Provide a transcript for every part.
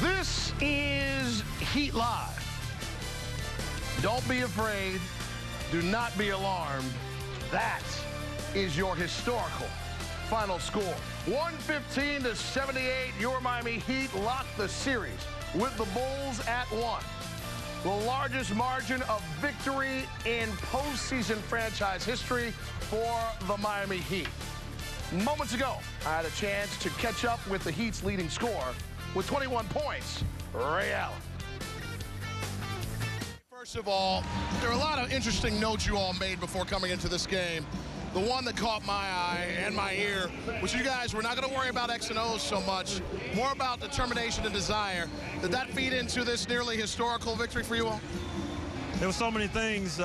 This is Heat Live. Don't be afraid. Do not be alarmed. That is your historical final score. 115-78. Your Miami Heat locked the series with the Bulls at 1. The largest margin of victory in postseason franchise history for the Miami Heat. Moments ago, I had a chance to catch up with the Heat's leading scorer with 21 points, Ray Allen. First of all, there are a lot of interesting notes you all made before coming into this game. The one that caught my eye and my ear was you guys were not going to worry about X and O's so much, more about determination and desire. Did that feed into this nearly historical victory for you all? There were so many things.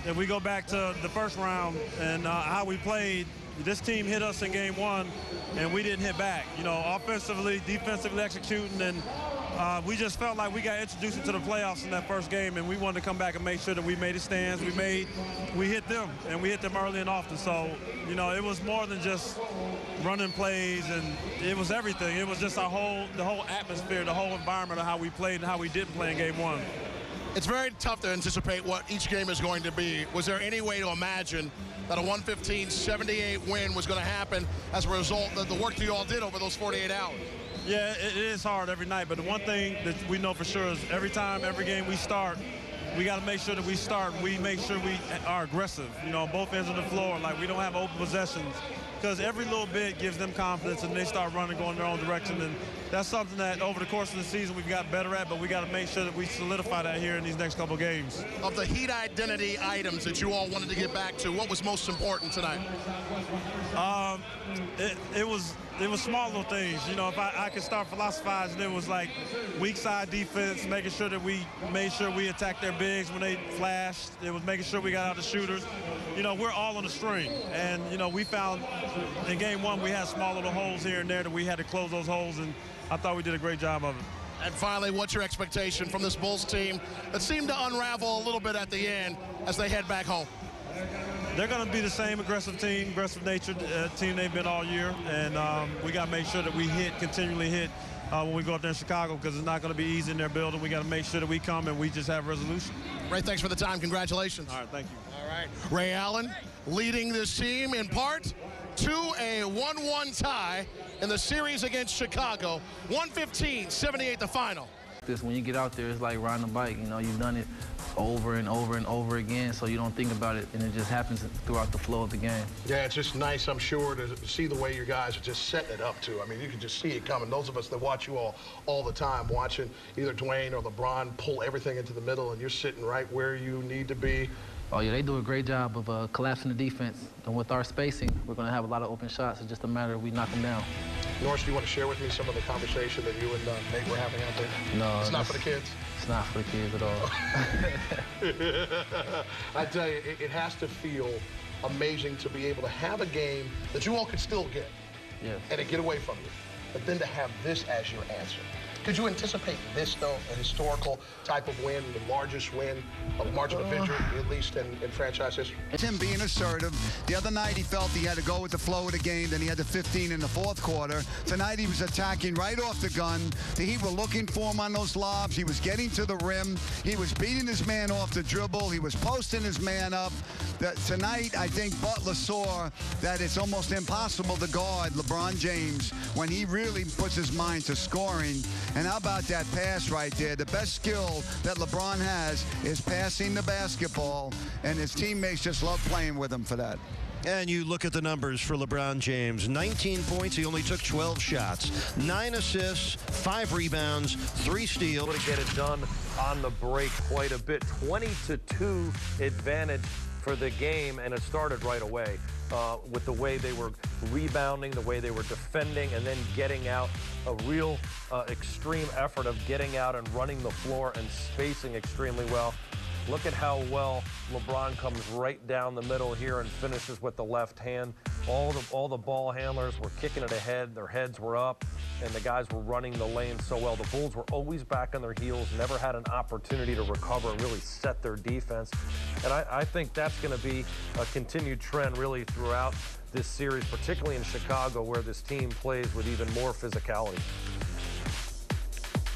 If we go back to the first round and how we played, this team hit us in game one, and we didn't hit back. You know, offensively, defensively executing, and we just felt like we got introduced into the playoffs in that first game, and we wanted to come back and make sure that we made the stands. We hit them, and we hit them early and often. So, you know, it was more than just running plays, and it was everything. It was just the whole atmosphere, the whole environment of how we played and how we didn't play in game one. It's very tough to anticipate what each game is going to be. Was there any way to imagine that a 115-78 win was going to happen as a result of the work that you all did over those 48 hours? Yeah, it is hard every night, but the one thing that we know for sure is every game we start, we got to make sure that we make sure we are aggressive, you know, on both ends of the floor. Like, we don't have open possessions, because every little bit gives them confidence, and they start running, going their own direction. And that's something that over the course of the season we've got better at, but we got to make sure that we solidify that here in these next couple games. Of the Heat identity items that you all wanted to get back to, what was most important tonight? It was small little things. You know, if I could start philosophizing, it was like weak side defense, making sure that we made sure we attacked their bigs when they flashed. It was making sure we got out the shooters. You know, we're all on the string. And, you know, we found in game one we had small little holes here and there that we had to close those holes, and I thought we did a great job of it. And finally, what's your expectation from this Bulls team that seemed to unravel a little bit at the end as they head back home? They're going to be the same aggressive team, aggressive-natured team they've been all year, and we got to make sure that we continually hit when we go up there in Chicago, because it's not going to be easy in their building. We got to make sure that we come and we just have resolution. Ray, thanks for the time. Congratulations. All right, thank you. All right, Ray Allen leading this team in part to a 1-1 tie in the series against Chicago. 115-78 the final. When you get out there, it's like riding a bike. You know, you've done it over and over and over again, so you don't think about it, and it just happens throughout the flow of the game. Yeah, it's just nice, I'm sure, to see the way your guys are just setting it up, too. I mean, you can just see it coming. Those of us that watch you all the time, watching either Dwayne or LeBron pull everything into the middle, and you're sitting right where you need to be. Oh, yeah, they do a great job of collapsing the defense. And with our spacing, we're going to have a lot of open shots. It's just a matter of we knock them down. Norris, do you want to share with me some of the conversation that you and Nate were having out there? No. It's not for the kids? It's not for the kids at all. I tell you, it has to feel amazing to be able to have a game that you all could still get. Yes. And it get away from you. But then to have this as your answer. Could you anticipate this, though, a historical type of win, the largest win of margin of victory, at least in franchise history? Him being assertive. The other night he felt he had to go with the flow of the game. Then he had the 15 in the fourth quarter. Tonight he was attacking right off the gun. The Heat were looking for him on those lobs. He was getting to the rim. He was beating his man off the dribble. He was posting his man up. Tonight, I think Butler saw that it's almost impossible to guard LeBron James when he really puts his mind to scoring. And how about that pass right there? The best skill that LeBron has is passing the basketball, and his teammates just love playing with him for that. And you look at the numbers for LeBron James. 19 points. He only took 12 shots. 9 assists, 5 rebounds, 3 steals. To get it done on the break quite a bit. 20-2 advantage for the game, and it started right away with the way they were rebounding, the way they were defending, and then getting out a real extreme effort of getting out and running the floor and spacing extremely well. Look at how well LeBron comes right down the middle here and finishes with the left hand. All the ball handlers were kicking it ahead. Their heads were up, and the guys were running the lane so well. The Bulls were always back on their heels, never had an opportunity to recover and really set their defense. And I think that's going to be a continued trend really throughout this series, particularly in Chicago, where this team plays with even more physicality.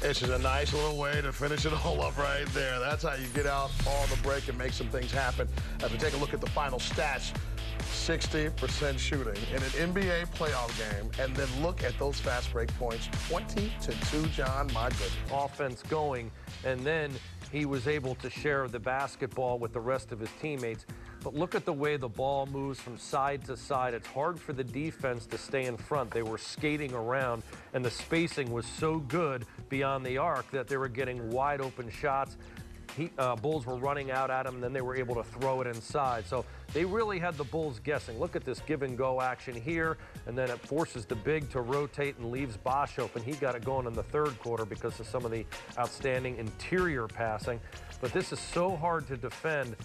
This is a nice little way to finish it all up right there. That's how you get out on the break and make some things happen. As we take a look at the final stats, 60% shooting in an NBA playoff game, and then look at those fast break points, 20-2, John, my goodness. Offense going, and then he was able to share the basketball with the rest of his teammates. But look at the way the ball moves from side to side. It's hard for the defense to stay in front. They were skating around, and the spacing was so good beyond the arc that they were getting wide open shots. Bulls were running out at him, and then they were able to throw it inside. So they really had the Bulls guessing. Look at this give-and-go action here, and then it forces the big to rotate and leaves Bosch open. He got it going in the third quarter because of some of the outstanding interior passing. But this is so hard to defend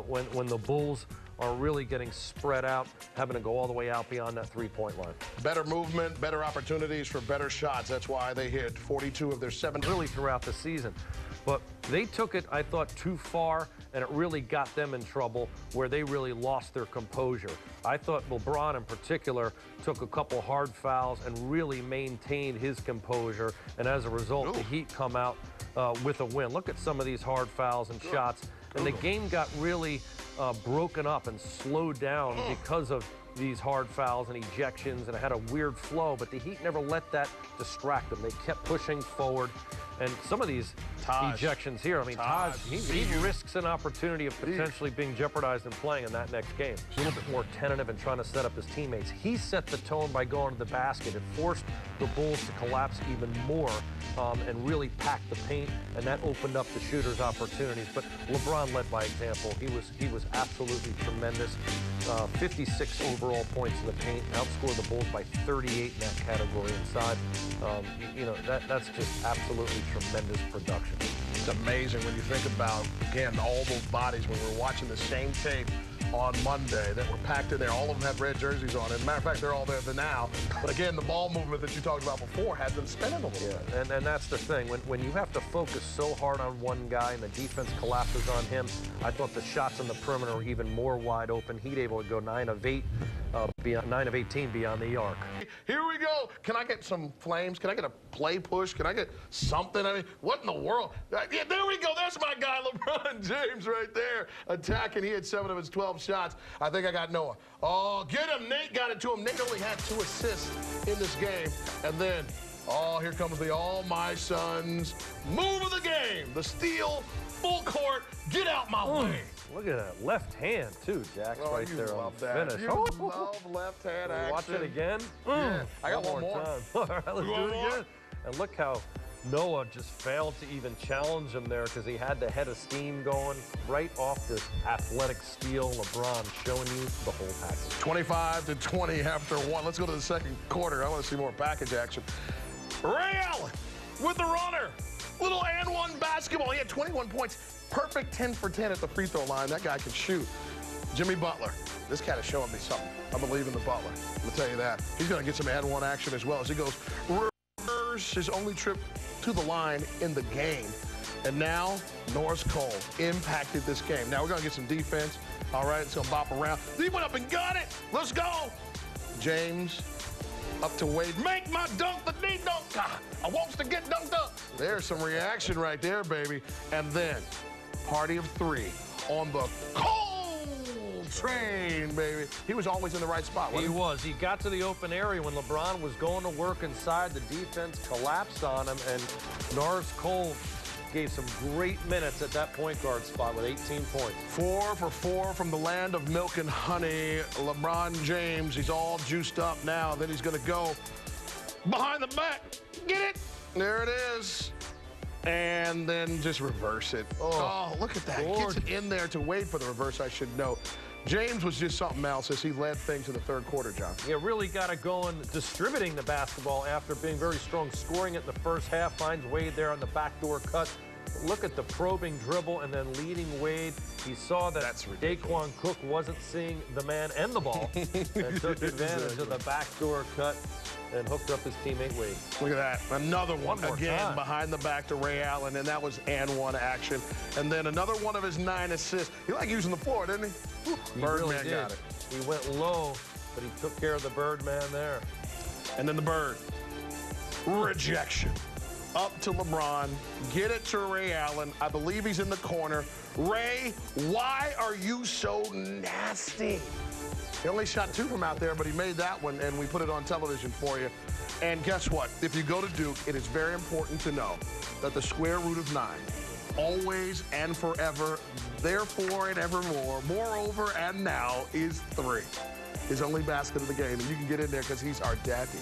when the Bulls are really getting spread out, having to go all the way out beyond that three-point line. Better movement, better opportunities for better shots. That's why they hit 42 of their 7. Really throughout the season. But they took it, I thought, too far, and it really got them in trouble where they really lost their composure. I thought LeBron in particular took a couple hard fouls and really maintained his composure, and as a result, the Heat come out with a win. Look at some of these hard fouls and shots, and the game got really broken up and slowed down because of these hard fouls and ejections, and it had a weird flow, but the Heat never let that distract them. They kept pushing forward, and some of these ejections here, I mean, Taj, he risks an opportunity of potentially being jeopardized and playing in that next game. A little bit more tentative and trying to set up his teammates. He set the tone by going to the basket. It forced the Bulls to collapse even more and really pack the paint, and that opened up the shooters' opportunities. But LeBron led by example. He was absolutely tremendous. 56 overall points in the paint, outscored the Bulls by 38 in that category inside. You know, that's just absolutely tremendous production. It's amazing when you think about, again, all those bodies when we're watching the same tape on Monday that were packed in there. All of them had red jerseys on. As a matter of fact, they're all there now. But again, the ball movement that you talked about before has them spinning a little bit. And that's the thing. When you have to focus so hard on one guy and the defense collapses on him, I thought the shots on the perimeter were even more wide open. He'd able to go 9 of 8, 9 of 18 beyond the arc. Here we go. Can I get some flames? Can I get a play push? Can I get something? I mean, what in the world? Yeah, there we go. There's my guy, LeBron James, right there, attacking. He had 7 of his 12 shots. I think I got Noah. Oh, get him. Nate got it to him. Nate only had 2 assists in this game. And then, oh, here comes the All My Sons move of the game. The steal, full court, get out my way. Look at that left hand, too, Jack's right there on the finish. You love left hand action. Watch it again. Yeah. I got one more. Time. All right, let's do it again. And look how Noah just failed to even challenge him there because he had the head of steam going right off this athletic steal. LeBron showing you the whole package. 25-20 after 1. Let's go to the second quarter. I want to see more package action. Ray Allen with the runner. Little and one basketball. He had 21 points. Perfect 10 for 10 at the free throw line. That guy can shoot. Jimmy Butler. This cat is showing me something. I believe in the Butler. I'll tell you that. He's going to get some and one action as well as he goes reverse his only trip to the line in the game. And now Norris Cole impacted this game. Now we're going to get some defense. All right, it's going to bop around. He went up and got it. Let's go. James up to Wade. Make my dunk the knee dunk. I wants to get dunked up. There's some reaction right there, baby. And then party of 3 on the Cole train, baby. He was always in the right spot, wasn't he? He was. He got to the open area when LeBron was going to work inside. The defense collapsed on him, and Norris Cole gave some great minutes at that point guard spot with 18 points. 4 for 4 from the land of milk and honey. LeBron James, he's all juiced up now. Then he's going to go behind the back. Get it? There it is. And then just reverse it. Oh, look at that. Gets it in there to wait for the reverse, I should note. James was just something else as he led things in the third quarter, John. Yeah, really got it going, distributing the basketball after being very strong, scoring it in the first half, finds Wade there on the backdoor cut. Look at the probing dribble and then leading Wade. He saw that Daquan Cook wasn't seeing the man and the ball and took advantage of the backdoor cut and hooked up his teammate Wade. Look at that. Another one again behind the back to Ray Allen, and that was and one action. And then another one of his 9 assists. He liked using the floor, didn't he? Birdman really got it. He went low, but he took care of the Birdman there. And then the Bird. Rejection. up to LeBron. Get it to Ray Allen. I believe he's in the corner. Ray, why are you so nasty? He only shot 2 from out there, but he made that one, and we put it on television for you. And guess what? If you go to Duke, it is very important to know that the square root of 9, always and forever, therefore and evermore, moreover and now, is 3. His only basket of the game, and you can get in there because he's our daddy.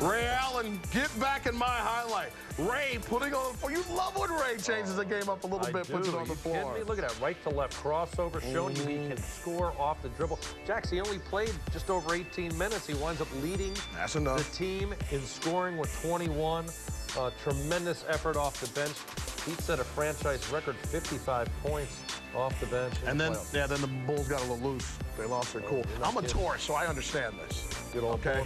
Ray Allen, get back in my highlight. Ray putting on the floor. You love when Ray changes the game up a little bit, puts it on the floor. Look at that right to left crossover, showing you he can score off the dribble. Jax, he only played just over 18 minutes. He winds up leading the team in scoring with 21. Tremendous effort off the bench. He set a franchise record 55 points off the bench. And then, then the Bulls got a little loose. They lost their cool. I'm a Taurus, so I understand this. Good old okay?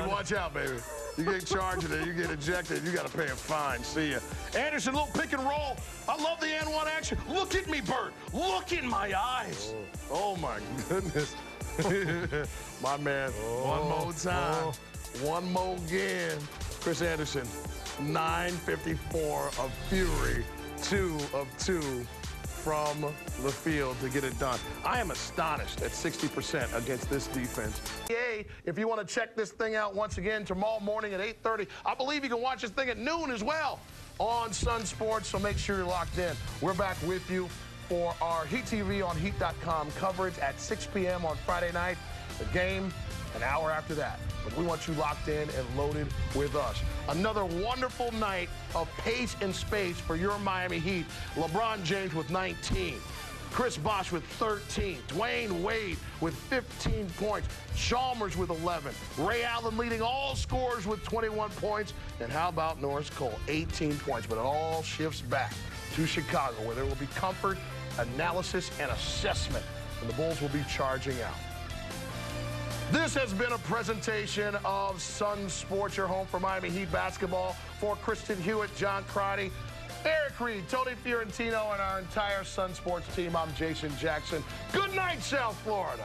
Watch out, baby. You get charged and you get ejected, you got to pay a fine. See ya. Anderson, little pick and roll. I love the N1 action. Look at me, Bert. Look in my eyes. Oh my goodness. My man. One more time. One more again. Chris Anderson, 9:54 of fury. 2 of 2 from the field to get it done. I am astonished at 60% against this defense. If you want to check this thing out once again tomorrow morning at 8:30, I believe you can watch this thing at noon as well on Sunsports, so make sure you're locked in. We're back with you for our Heat TV on Heat.com coverage at 6 p.m. on Friday night. The game an hour after that. But we want you locked in and loaded with us. Another wonderful night of pace and space for your Miami Heat. LeBron James with 19. Chris Bosh with 13. Dwayne Wade with 15 points. Chalmers with 11. Ray Allen leading all scorers with 21 points. And how about Norris Cole? 18 points. But it all shifts back to Chicago, where there will be comfort, analysis, and assessment. And the Bulls will be charging out. This has been a presentation of Sunsports, your home for Miami Heat basketball. For Kristen Hewitt, John Crotty, Eric Reed, Tony Fiorentino, and our entire Sunsports team, I'm Jason Jackson. Good night, South Florida.